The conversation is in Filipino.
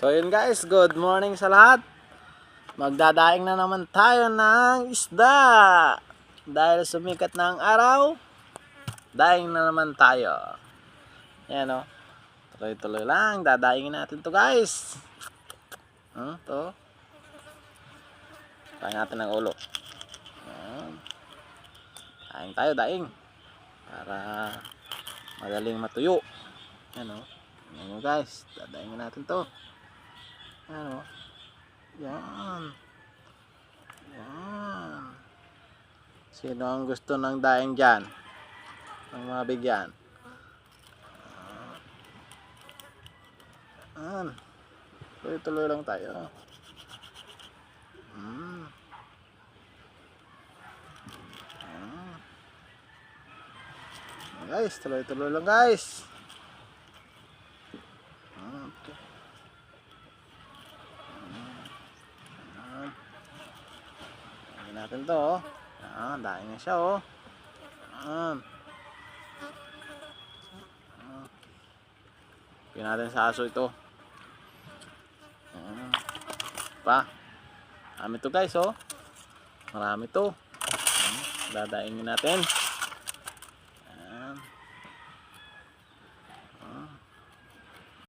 So yun guys, good morning sa lahat. Magdadaing na naman tayo ng isda. Dahil sumikat na ang araw, daing na naman tayo. Yan o. Tuloy-tuloy lang, dadaingin natin to guys. To. Tayo natin ng ulo. Daing tayo, daing. Para madaling matuyo. Yan o. Yan guys, dadaingin natin to. Yan o. Yan. Yan. Sino ang gusto ng daing dyan? Ng mga bigyan? Yan. Tuloy-tuloy lang tayo. Guys, tuloy-tuloy lang guys. Okay. Daingin natin to oh. Daing na siya oh. Pagyan natin sa aso ito. Marami to guys oh. Marami to. Dadaingin natin.